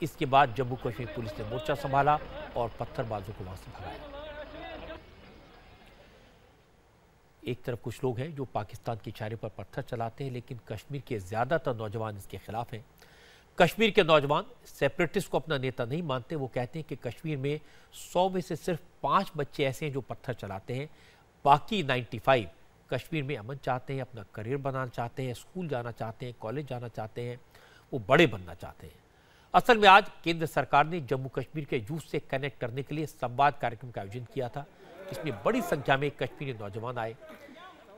इसके बाद जम्मू कश्मीर पुलिस ने मोर्चा संभाला और पत्थरबाजों को वहां से भगाया। एक तरफ कुछ लोग हैं जो पाकिस्तान के इशारे पर पत्थर चलाते हैं, लेकिन कश्मीर के ज्यादातर नौजवान इसके खिलाफ हैं। कश्मीर के नौजवान सेपरेटिस्ट को अपना नेता नहीं मानते। वो कहते हैं कि कश्मीर में 100 में से सिर्फ 5 बच्चे ऐसे हैं जो पत्थर चलाते हैं, बाकी 95 कश्मीर में अमन चाहते हैं, अपना करियर बनाना चाहते हैं, स्कूल जाना चाहते हैं, कॉलेज जाना चाहते हैं, वो बड़े बनना चाहते हैं। असल में आज केंद्र सरकार ने जम्मू कश्मीर के यूथ से कनेक्ट करने के लिए संवाद कार्यक्रम का आयोजन किया था। इसमें बड़ी संख्या में कश्मीरी नौजवान आए।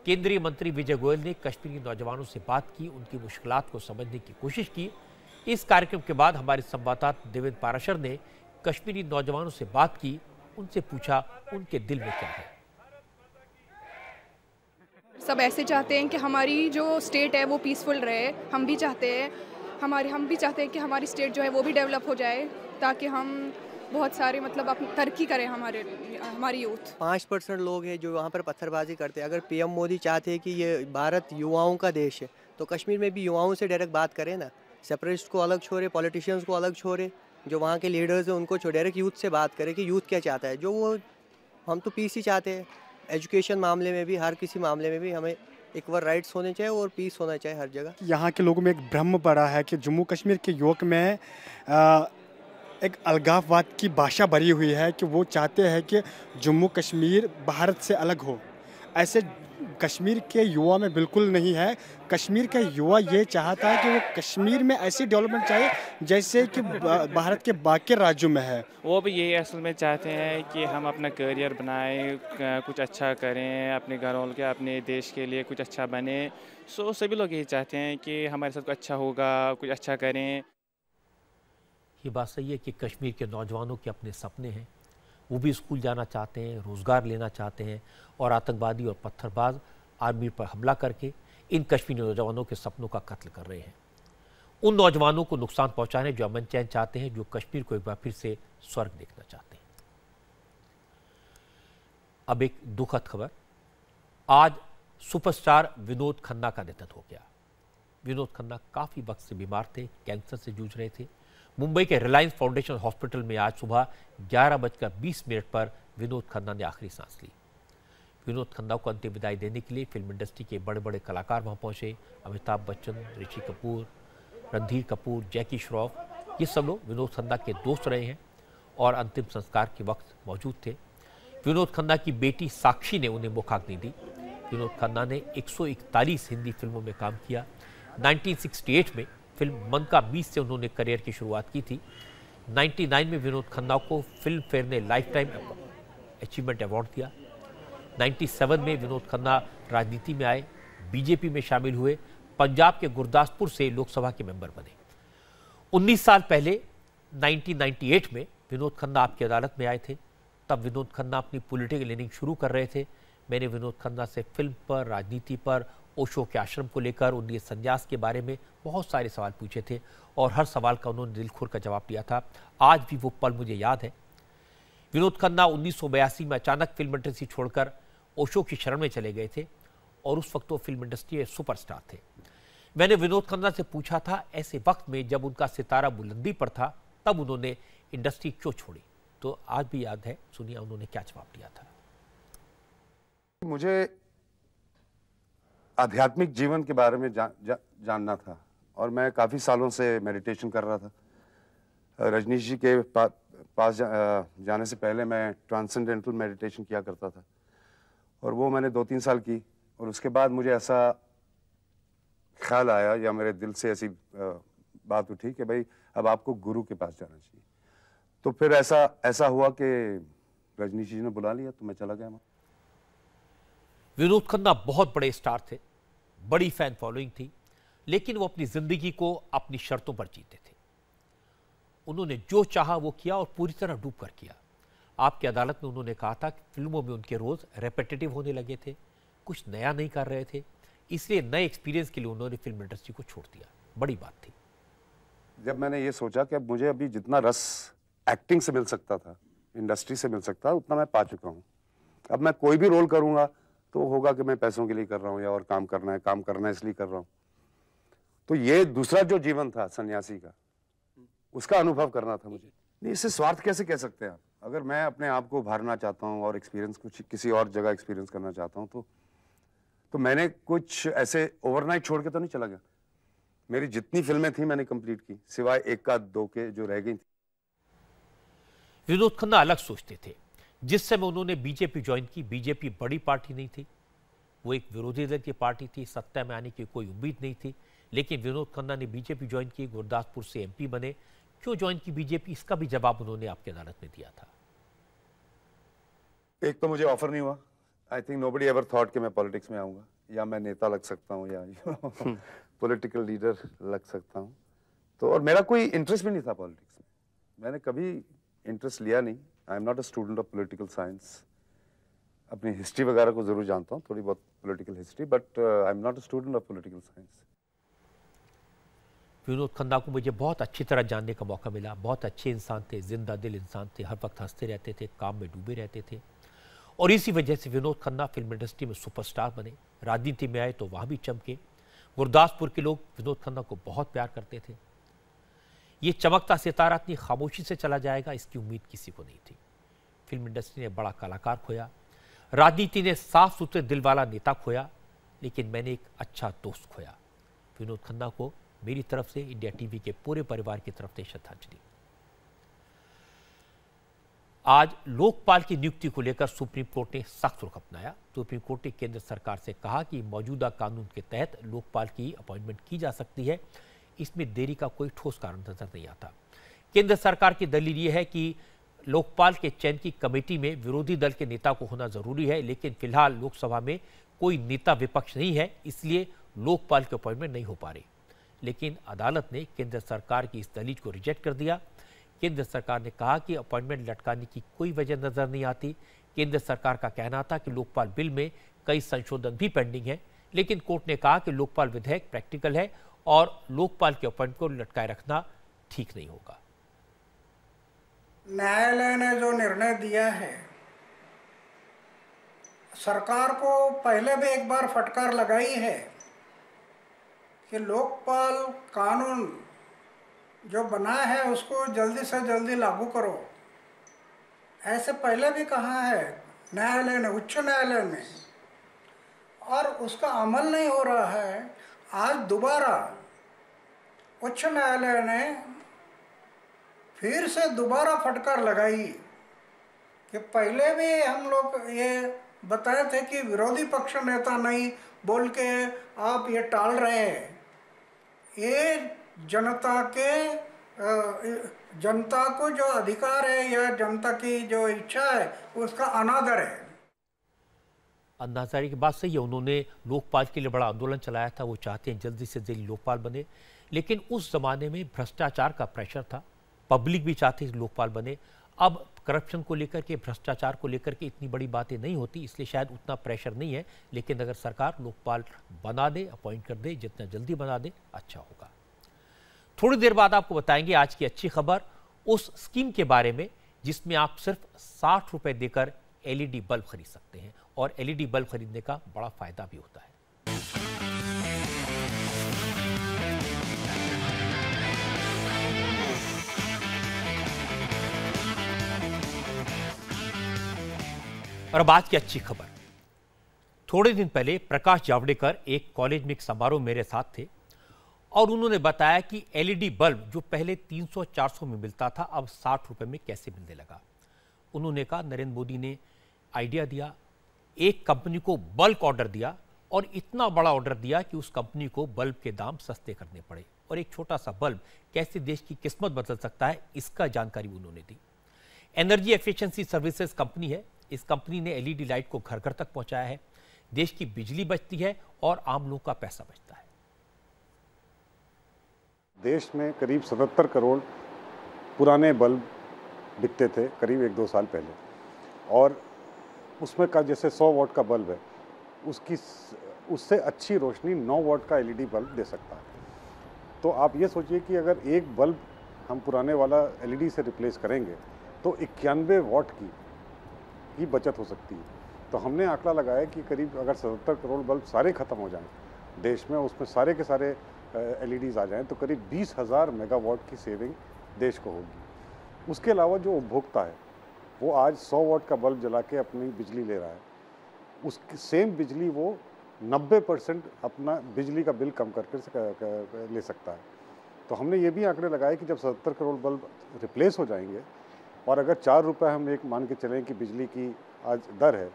केंद्रीय मंत्री विजय गोयल ने कश्मीरी नौजवानों से बात की, उनकी मुश्किलात को समझने की कोशिश की। इस कार्यक्रम के बाद हमारे संवाददाता देवेंद्र पाराशर ने कश्मीरी नौजवानों से बात की, उनसे पूछा उनके दिल में क्या है। सब ऐसे चाहते हैं कि हमारी जो स्टेट है वो पीसफुल रहे। हम भी चाहते हैं कि हमारी स्टेट जो है वो भी डेवलप हो जाए, ताकि हम बहुत सारे मतलब अपनी तरक्की करें। हमारी यूथ 5% लोग हैं जो वहाँ पर पत्थरबाजी करते हैं। अगर PM मोदी चाहते हैं कि ये भारत युवाओं का देश है, तो कश्मीर में भी युवाओं से डायरेक्ट बात करें ना। सेपरेटिस्ट को अलग छोड़े, पॉलिटिशियंस को अलग छोड़े, जो वहाँ के लीडर्स हैं उनको छोड़े, डायरेक्ट यूथ से बात करें कि यूथ क्या चाहता है। जो वो हम तो पीस ही चाहते हैं। एजुकेशन मामले में भी, हर किसी मामले में भी हमें इक्वल राइट्स होने चाहिए और पीस होना चाहिए हर जगह। यहाँ के लोगों में एक भ्रम पड़ा है कि जम्मू कश्मीर के युवक में एक अलगाववाद की भाषा भरी हुई है कि वो चाहते हैं कि जम्मू कश्मीर भारत से अलग हो। ऐसे कश्मीर के युवा में बिल्कुल नहीं है। कश्मीर का युवा ये चाहता है कि वो कश्मीर में ऐसी डेवलपमेंट चाहिए जैसे कि भारत के बाकी राज्यों में है। वो भी यही असल में चाहते हैं कि हम अपना करियर बनाएं, कुछ अच्छा करें, अपने घर वालों के, अपने देश के लिए कुछ अच्छा बने। सभी लोग यही चाहते हैं कि हमारे साथ कुछ अच्छा होगा, कुछ अच्छा करें। ये बात सही है कि कश्मीर के नौजवानों के अपने सपने हैं, वो भी स्कूल जाना चाहते हैं, रोज़गार लेना चाहते हैं, और आतंकवादी और पत्थरबाज आर्मी पर हमला करके इन कश्मीरी नौजवानों के सपनों का कत्ल कर रहे हैं। उन नौजवानों को नुकसान पहुंचाने जो अमन चैन चाहते हैं, जो कश्मीर को एक बार फिर से स्वर्ग देखना चाहते हैं। अब एक दुखद खबर, आज सुपरस्टार विनोद खन्ना का निधन हो गया। विनोद खन्ना काफी वक्त से बीमार थे, कैंसर से जूझ रहे थे। मुंबई के रिलायंस फाउंडेशन हॉस्पिटल में आज सुबह 11:20 पर विनोद खन्ना ने आखिरी सांस ली। विनोद खन्ना को अंतिम विदाई देने के लिए फिल्म इंडस्ट्री के बड़े बड़े कलाकार वहां पहुंचे। अमिताभ बच्चन, ऋषि कपूर, रणधीर कपूर, जैकी श्रॉफ, ये सब लोग विनोद खन्ना के दोस्त रहे हैं और अंतिम संस्कार के वक्त मौजूद थे। विनोद खन्ना की बेटी साक्षी ने उन्हें मुखाग्नि दी। विनोद खन्ना ने 141 हिंदी फिल्मों में काम किया। 1968 में फिल्म मन का 20 से उन्होंने करियर की शुरुआत की थी। 99 में विनोद खन्ना को फिल्म फेयर ने लाइफ टाइम अचीवमेंट अवार्ड दिया। 97 में विनोद खन्ना राजनीति में आए, बीजेपी में शामिल हुए, पंजाब के गुरदासपुर से लोकसभा के मेंबर बने। 19 साल पहले 1998 में विनोद खन्ना आपकी अदालत में आए थे। तब विनोद खन्ना अपनी पॉलिटिकल इनिंग शुरू कर रहे थे। मैंने विनोद खन्ना से फिल्म पर, राजनीति पर, ओशो के आश्रम को लेकर, उनके संन्यास के बारे में बहुत सारे सवाल पूछे थे और हर सवाल का उन्होंने दिल खोल कर जवाब दिया था। आज भी वो पल मुझे याद है। विनोद खन्ना 1982 में अचानक फिल्म इंडस्ट्री छोड़कर ओशो की शरण में चले गए थे और उस वक्त वो फिल्म इंडस्ट्री के सुपरस्टार थे। मैंने विनोद खन्ना से पूछा था ऐसे वक्त में जब उनका सितारा बुलंदी पर था तब उन्होंने इंडस्ट्री क्यों छोड़ी, तो आज भी याद है, सुनिए उन्होंने क्या जवाब दिया था। मुझे आध्यात्मिक जीवन के बारे में जानना था और मैं काफ़ी सालों से मेडिटेशन कर रहा था। रजनीश जी के पास जाने से पहले मैं ट्रांसेंडेंटल मेडिटेशन किया करता था और वो मैंने 2-3 साल की, और उसके बाद मुझे ऐसा ख्याल आया या मेरे दिल से ऐसी बात उठी कि भाई अब आपको गुरु के पास जाना चाहिए। तो फिर ऐसा हुआ कि रजनीश जी ने बुला लिया तो मैं चला गया वहाँ। विनोद खन्ना बहुत बड़े स्टार थे, बड़ी फैन फॉलोइंग थी, लेकिन वो अपनी जिंदगी को अपनी शर्तों पर जीते थे। उन्होंने जो चाहा वो किया और पूरी तरह डूब कर किया। आपकी अदालत में उन्होंने कहा था कि फिल्मों में उनके रोज रेपिटेटिव होने लगे थे, कुछ नया नहीं कर रहे थे, इसलिए नए एक्सपीरियंस के लिए उन्होंने फिल्म इंडस्ट्री को छोड़ दिया। बड़ी बात थी। जब मैंने ये सोचा कि अब मुझे अभी जितना रस एक्टिंग से मिल सकता था, इंडस्ट्री से मिल सकता, उतना मैं पा चुका हूँ। अब मैं कोई भी रोल करूँगा तो होगा कि मैं पैसों के लिए कर रहा हूँ या और काम करना है इसलिए कर रहा हूँ। तो ये दूसरा जो जीवन था सन्यासी का, उसका अनुभव करना था मुझे। नहीं, इससे स्वार्थ कैसे कह सकते हैं आप? अगर मैं अपने आप को उभारना चाहता हूँ और एक्सपीरियंस कुछ किसी और जगह एक्सपीरियंस करना चाहता हूँ तो मैंने कुछ ऐसे ओवरनाइट छोड़ के तो नहीं चला गया। मेरी जितनी फिल्में थी मैंने कंप्लीट की, सिवाय 1-2 के जो रह गई थी। विनोद खन्ना अलग सोचते थे। जिस समय उन्होंने बीजेपी ज्वाइन की, बीजेपी बड़ी पार्टी नहीं थी, वो एक विरोधी दल की पार्टी थी, सत्ता में आने की कोई उम्मीद नहीं थी। लेकिन विनोद खन्ना ने बीजेपी ज्वाइन की, गुरदासपुर से एमपी बने। क्यों ज्वाइन की बीजेपी, इसका भी जवाब उन्होंने आपकी अदालत में दिया था। एक तो मुझे ऑफर नहीं हुआ। I think nobody ever thought कि मैं पॉलिटिक्स में आऊंगा या मैं नेता लग सकता हूं या पॉलिटिकल लीडर लग सकता हूं। तो और मेरा कोई इंटरेस्ट भी नहीं था पॉलिटिक्स में, मैंने कभी इंटरेस्ट लिया नहीं। I am not a student of political science. अपनी हिस्ट्री वगैरह को जरूर जानता हूँ, थोड़ी बहुत political history, but I am not a student of political science. Vinod Khanna को मुझे बहुत अच्छी तरह जानने का मौका मिला। बहुत अच्छे इंसान थे, जिंदा दिल इंसान थे, हर वक्त हंसते रहते थे, काम में डूबे रहते थे, और इसी वजह से विनोद खन्ना फिल्म इंडस्ट्री में सुपरस्टार बने। राजनीति में आए तो वहां भी चमके। गुरदासपुर के लोग विनोद खन्ना को बहुत प्यार करते थे। ये चमकता सितारा इतनी खामोशी से चला जाएगा, इसकी उम्मीद किसी को नहीं थी। फिल्म इंडस्ट्री ने बड़ा कलाकार खोया, राजनीति ने साफ सुथरे दिल वाला नेता खोया, लेकिन मैंने एक अच्छा दोस्त खोया। विनोद खन्ना को मेरी तरफ से, इंडिया टीवी के पूरे परिवार की तरफ से श्रद्धांजलि। आज लोकपाल की नियुक्ति को लेकर सुप्रीम कोर्ट ने सख्त रुख अपनाया। सुप्रीम कोर्ट ने केंद्र सरकार से कहा कि मौजूदा कानून के तहत लोकपाल की अपॉइंटमेंट की जा सकती है, इसमें देरी का कोई ठोस कारण नजर नहीं आता। केंद्र सरकार की दलील यह है कि लोकपाल के चयन की कमेटी में विरोधी दल के नेता को होना जरूरी है, लेकिन फिलहाल लोकसभा में कोई नेता विपक्ष नहीं है, इसलिए लोकपाल की अपॉइंटमेंट नहीं हो पा रही। लेकिन अदालत ने केंद्र सरकार की इस दलील को रिजेक्ट कर दिया। केंद्र सरकार ने कहा कि अपॉइंटमेंट लटकाने की कोई वजह नजर नहीं आती। केंद्र सरकार का कहना था कि लोकपाल बिल में कई संशोधन भी पेंडिंग है, लेकिन कोर्ट ने कहा कि लोकपाल विधेयक प्रैक्टिकल है और लोकपाल के अपॉइंटमेंट को लटकाए रखना ठीक नहीं होगा। न्यायालय ने जो निर्णय दिया है, सरकार को पहले भी एक बार फटकार लगाई है कि लोकपाल कानून जो बना है उसको जल्दी से जल्दी लागू करो। ऐसे पहले भी कहा है न्यायालय ने, उच्च न्यायालय में, और उसका अमल नहीं हो रहा है। आज दोबारा उच्च न्यायालय ने फिर से दोबारा फटकार लगाई कि पहले भी हम लोग ये बताए थे कि विरोधी पक्ष नेता नहीं बोल के आप ये टाल रहे हैं। ये जनता को जो अधिकार है या जनता की जो इच्छा है उसका अनादर है। अन्नाहजारी की बात सही है, उन्होंने लोकपाल के लिए बड़ा आंदोलन चलाया था। वो चाहते हैं जल्दी से जल्दी लोकपाल बने, लेकिन उस जमाने में भ्रष्टाचार का प्रेशर था, पब्लिक भी चाहती थी लोकपाल बने। अब करप्शन को लेकर के, भ्रष्टाचार को लेकर के इतनी बड़ी बातें नहीं होती, इसलिए शायद उतना प्रेशर नहीं है। लेकिन अगर सरकार लोकपाल बना दे, अपॉइंट कर दे, जितना जल्दी बना दे अच्छा होगा। थोड़ी देर बाद आपको बताएंगे आज की अच्छी खबर, उस स्कीम के बारे में जिसमें आप सिर्फ 60 रुपए देकर एलईडी बल्ब खरीद सकते हैं, और एलईडी बल्ब खरीदने का बड़ा फायदा भी होता है। और अब आज की अच्छी खबर। थोड़े दिन पहले प्रकाश जावड़ेकर एक कॉलेज में एक समारोह मेरे साथ थे और उन्होंने बताया कि एलईडी बल्ब जो पहले 300-400 में मिलता था अब 60 रुपए में कैसे मिलने लगा। उन्होंने कहा नरेंद्र मोदी ने आइडिया दिया, एक कंपनी को बल्क ऑर्डर दिया और इतना बड़ा ऑर्डर दिया कि उस कंपनी को बल्ब के दाम सस्ते करने पड़े। और एक छोटा सा बल्ब कैसे देश की किस्मत बदल सकता है, इसका जानकारी उन्होंने दी। एनर्जी एफिशिएंसी सर्विसेज कंपनी है। इस कंपनी ने एलईडी लाइट को घर घर तक पहुंचाया है। देश की बिजली बचती है और आम लोगों का पैसा बचता है। देश में करीब 77 करोड़ पुराने बल्ब बिकते थे करीब 1-2 साल पहले, और उसमें का जैसे 100 वॉट का बल्ब है, उससे अच्छी रोशनी 9 वॉट का एलईडी बल्ब दे सकता है। तो आप ये सोचिए कि अगर एक बल्ब हम पुराने वाला एलईडी से रिप्लेस करेंगे तो 91 वॉट की बचत हो सकती है। तो हमने आंकड़ा लगाया कि करीब अगर 77 करोड़ बल्ब सारे ख़त्म हो जाएं देश में, उसमें सारे के सारे एलईडीज़ आ जाएं, तो करीब 20,000 मेगावाट की सेविंग देश को होगी। उसके अलावा जो उपभोक्ता है वो आज 100 वॉट का बल्ब जला के अपनी बिजली ले रहा है, उसकी सेम बिजली वो 90% अपना बिजली का बिल कम करके ले सकता है। तो हमने ये भी आंकड़े लगाए कि जब 77 करोड़ बल्ब रिप्लेस हो जाएंगे और अगर 4 रुपये हम एक मान के चलें कि बिजली की आज दर है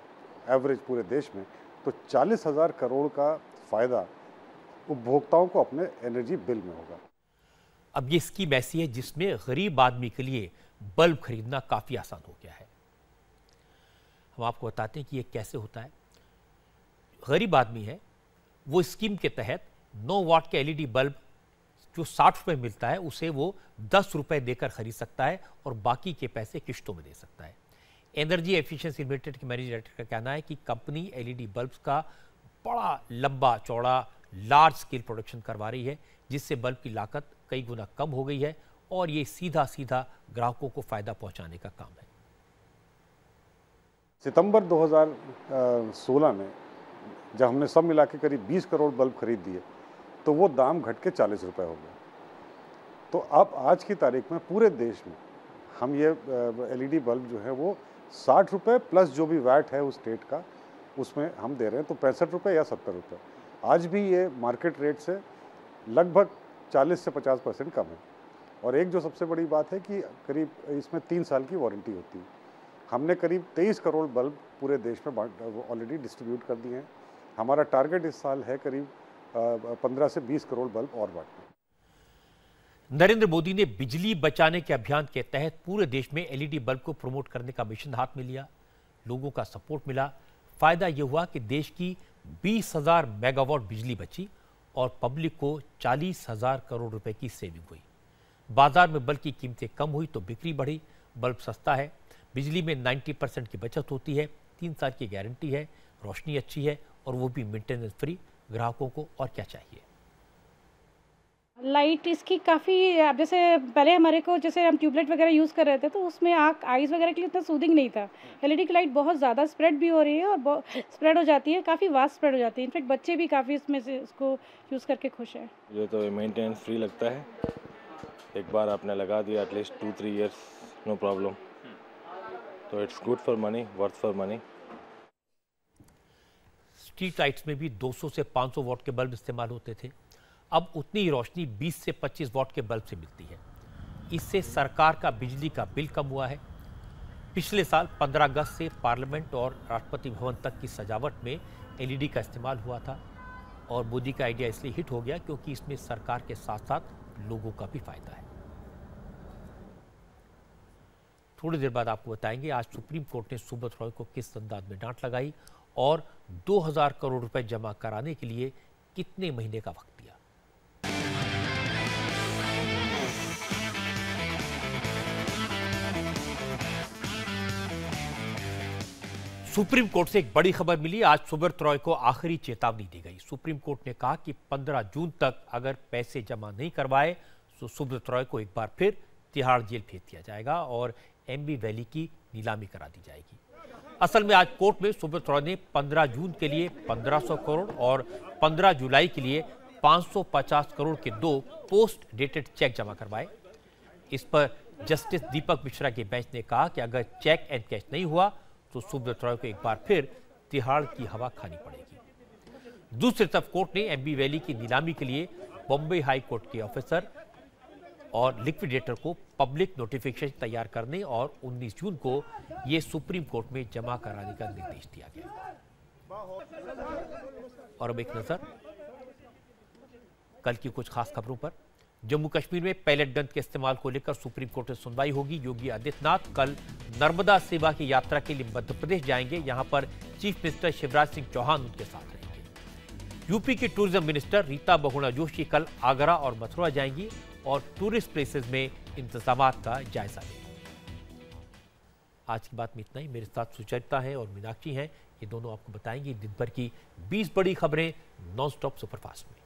एवरेज पूरे देश में, तो 40,000 करोड़ का फ़ायदा उपभोक्ताओं को अपने एनर्जी बिल में होगा। अब ये स्कीम ऐसी है जिसमें गरीब आदमी के लिए बल्ब खरीदना काफ़ी आसान हो गया है। हम आपको बताते हैं कि ये कैसे होता है। गरीब आदमी है वो स्कीम के तहत 9 वाट के एलईडी बल्ब जो 60 रुपये मिलता है उसे वो 10 रुपये देकर खरीद सकता है और बाकी के पैसे किश्तों में दे सकता है। एनर्जी एफिशिएंसी लिमिटेड के मैनेजिंग डायरेक्टर का कहना है कि कंपनी एलईडी बल्ब्स का बड़ा लंबा चौड़ा लार्ज स्केल प्रोडक्शन करवा रही है, जिससे बल्ब की लागत कई गुना कम हो गई है और ये सीधा सीधा ग्राहकों को फायदा पहुंचाने का काम है। सितंबर 2016 में जब हमने सब मिला के करीब 20 करोड़ बल्ब खरीद दिए तो वो दाम घट के 40 रुपये हो गया। तो अब आज की तारीख में पूरे देश में हम ये एलईडी बल्ब जो है वो 60 रुपये प्लस जो भी वैट है उस स्टेट का उसमें हम दे रहे हैं, तो 65 रुपये या 70 रुपये। आज भी ये मार्केट रेट से लगभग 40 से 50% कम है। और एक जो सबसे बड़ी बात है कि करीब इसमें 3 साल की वारंटी होती है। हमने करीब 23 करोड़ बल्ब पूरे देश में ऑलरेडी डिस्ट्रीब्यूट कर दिए हैं। हमारा टारगेट इस साल है करीब 15 से 20 करोड़ बल्ब और बांटना। नरेंद्र मोदी ने बिजली बचाने के अभियान के तहत पूरे देश में एलईडी बल्ब को प्रमोट करने का मिशन हाथ में लिया। लोगों का सपोर्ट मिला। फायदा यह हुआ कि देश की 20,000 मेगावाट बिजली बची और पब्लिक को 40,000 करोड़ रुपए की सेविंग हुई। बाजार में बल्ब की कीमतें कम हुई तो बिक्री बढ़ी। बल्ब सस्ता है, बिजली में 90% की बचत होती है, 3 साल की गारंटी है, रोशनी अच्छी है और वो भी मेंटेनेंस फ्री। ग्राहकों को और क्या चाहिए। लाइट इसकी काफ़ी, अब जैसे पहले हमारे को जैसे हम ट्यूबलाइट वगैरह यूज़ कर रहे थे तो उसमें आइज़ वगैरह के लिए इतना सूदिंग नहीं था। एलईडी की लाइट बहुत ज़्यादा स्प्रेड भी हो रही है और स्प्रेड हो जाती है, काफ़ी वास्ट स्प्रेड हो जाती है। इनफैक्ट बच्चे भी काफ़ी इसमें से इसको यूज़ करके खुश हैं। ये तो मेंटेनेंस फ्री लगता है, एक बार आपने लगा दिया एटलीस्ट 2-3 ईयर्स नो प्रॉब्लम, तो it's good for money, worth for money. Street lights में भी 200 से 500 वॉट के बल्ब इस्तेमाल होते थे, अब उतनी ही रोशनी 20 से 25 वॉट के बल्ब से मिलती है। इससे सरकार का बिजली का बिल कम हुआ है। पिछले साल 15 अगस्त से पार्लियामेंट और राष्ट्रपति भवन तक की सजावट में एलईडी का इस्तेमाल हुआ था और मोदी का आइडिया इसलिए हिट हो गया क्योंकि इसमें सरकार के साथ साथ लोगों का भी फायदा है। थोड़ी देर बाद आपको बताएंगे आज सुप्रीम कोर्ट ने सुब्रत रॉय को किस अंदाज में डांट लगाई और 2000 करोड़ रुपए जमा कराने के लिए कितने महीने का वक्त दिया। सुप्रीम कोर्ट से एक बड़ी खबर मिली। आज सुब्रत रॉय को आखिरी चेतावनी दी गई। सुप्रीम कोर्ट ने कहा कि 15 जून तक अगर पैसे जमा नहीं करवाए तो सुब्रत रॉय को एक बार फिर तिहाड़ जेल भेज दिया जाएगा और एमबी वैली की नीलामी करा दी जाएगी। असल में आज कोर्ट में सुब्रत रॉय ने 15 जून के लिए 1500 करोड़ और 15 जुलाई के लिए 550 करोड़ के 2 पोस्ट डेटेड चेक जमा करवाए। इस पर जस्टिस दीपक मिश्रा के बेंच ने कहा कि अगर चेक एंड कैश नहीं हुआ तो सुब्रत रॉय को एक बार फिर तिहाड़ की हवा खानी पड़ेगी। दूसरी तरफ कोर्ट ने एमबी वैली की नीलामी के लिए बॉम्बे हाई कोर्ट के ऑफिसर और लिक्विडेटर को पब्लिक नोटिफिकेशन तैयार करने और 19 जून को यह सुप्रीम कोर्ट में जमा कराने का निर्देश दिया गया। और अब एक नजर कल की कुछ खास खबरों पर। जम्मू कश्मीर में पैलेट गन के इस्तेमाल को लेकर सुप्रीम कोर्ट में सुनवाई होगी। योगी आदित्यनाथ कल नर्मदा सेवा की यात्रा के लिए मध्य प्रदेश जाएंगे। यहां पर चीफ मिनिस्टर शिवराज सिंह चौहान उनके साथ रहेंगे। यूपी की टूरिज्म मिनिस्टर रीता बहुगुणा जोशी कल आगरा और मथुरा जाएंगी और टूरिस्ट प्लेसेस में इंतजामात का जायजा लेंगे। आज की बात में इतना ही। मेरे साथ सुचरिता है और मीनाक्षी हैं, ये दोनों आपको बताएंगे दिन भर की 20 बड़ी खबरें नॉन स्टॉप सुपरफास्ट में।